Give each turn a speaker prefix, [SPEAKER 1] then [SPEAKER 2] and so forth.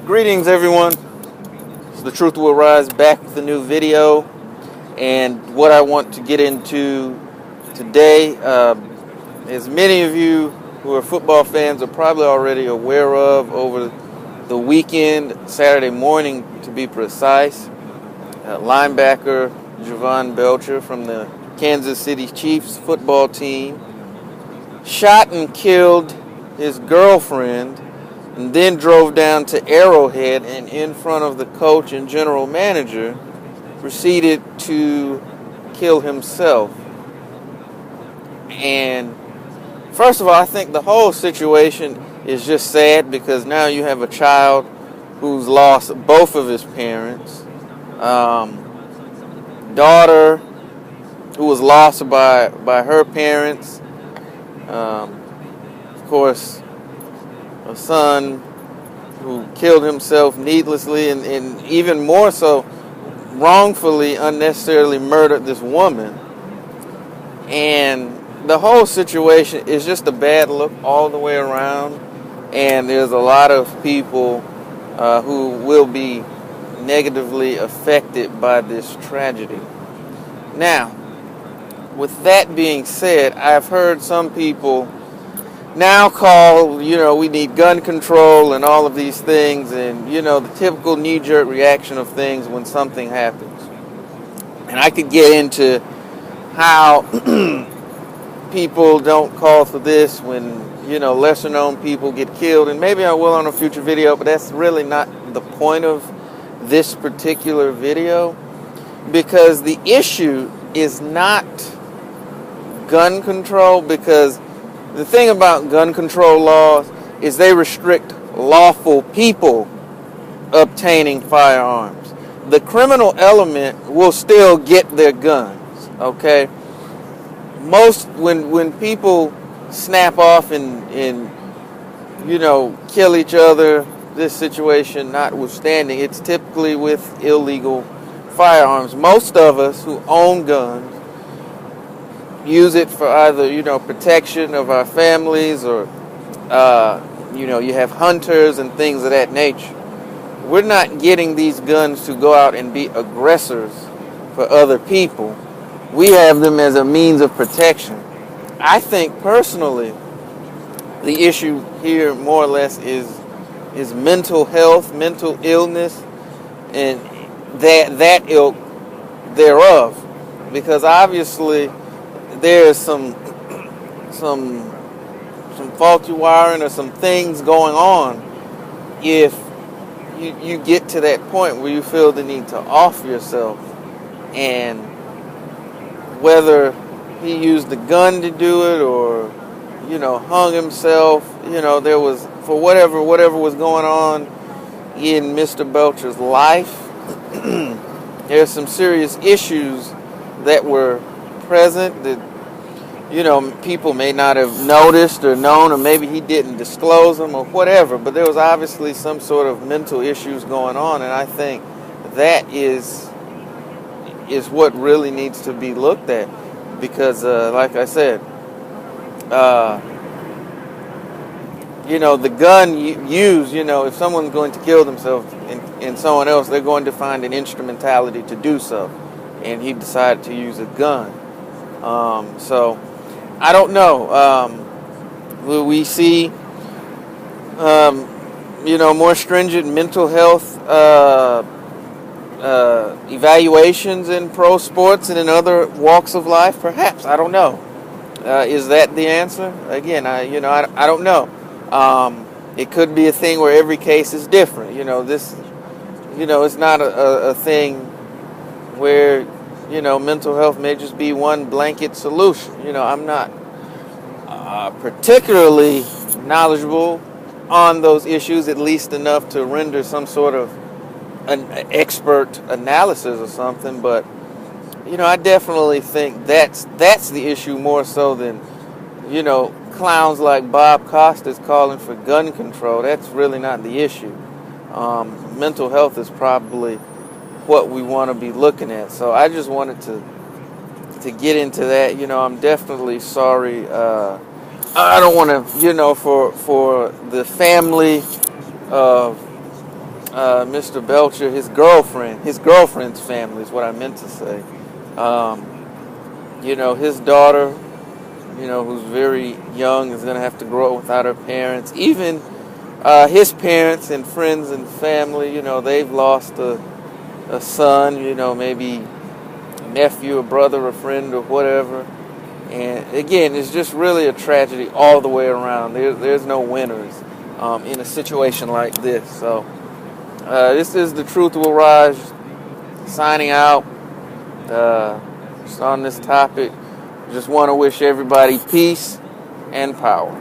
[SPEAKER 1] Greetings, everyone. The Truth Will Rise back with a new video, and what I want to get into today, as many of you who are football fans are probably already aware of, over the weekend, Saturday morning to be precise, linebacker Javon Belcher from the Kansas City Chiefs football team shot and killed his girlfriend, and then drove down to Arrowhead and in front of the coach and general manager proceeded to kill himself. And first of all, I think the whole situation is just sad because now you have a child who's lost both of his parents, daughter who was lost by her parents, of course, a son who killed himself needlessly and even more so wrongfully, unnecessarily murdered this woman. And the whole situation is just a bad look all the way around, and there's a lot of people who will be negatively affected by this tragedy. Now, with that being said, I've heard some people now call, we need gun control and all of these things, and, the typical knee-jerk reaction of things when something happens. And I could get into how people don't call for this when, lesser-known people get killed, and maybe I will on a future video, but that's really not the point of this particular video, because the issue is not gun control, because the thing about gun control laws is they restrict lawful people obtaining firearms. The criminal element will still get their guns, okay? When people snap off and kill each other, this situation notwithstanding, it's typically with illegal firearms. Most of us who own guns use it for either, protection of our families, or, you have hunters and things of that nature. We're not getting these guns to go out and be aggressors for other people. We have them as a means of protection. I think personally, the issue here more or less is mental health, mental illness, and that ilk thereof, because obviously there's some faulty wiring or some things going on if you get to that point where you feel the need to off yourself. And whether he used the gun to do it or hung himself, there was, for whatever was going on in Mr. Belcher's life, there's some serious issues that were present that people may not have noticed or known, or maybe he didn't disclose them or whatever, but there was obviously some sort of mental issues going on, and I think that is what really needs to be looked at, because like I said, the gun used, if someone's going to kill themselves and someone else, they're going to find an instrumentality to do so, and he decided to use a gun. So I don't know. Will we see, more stringent mental health evaluations in pro sports and in other walks of life? Perhaps. I don't know. Is that the answer? Again, I don't know. It could be a thing where every case is different. It's not a thing where mental health may just be one blanket solution. I'm not particularly knowledgeable on those issues, at least enough to render some sort of an expert analysis or something. But I definitely think that's the issue more so than clowns like Bob Costas calling for gun control. That's really not the issue. Mental health is probably what we want to be looking at. So I just wanted to get into that. I'm definitely sorry. I don't want to, for the family of Mr. Belcher, his girlfriend's family is what I meant to say. His daughter, who's very young, is going to have to grow up without her parents. Even his parents and friends and family, they've lost a son, maybe a nephew, a brother, a friend, or whatever. And again, it's just really a tragedy all the way around. There's no winners in a situation like this. So this is The Truth Will Rise, signing out just on this topic. Just want to wish everybody peace and power.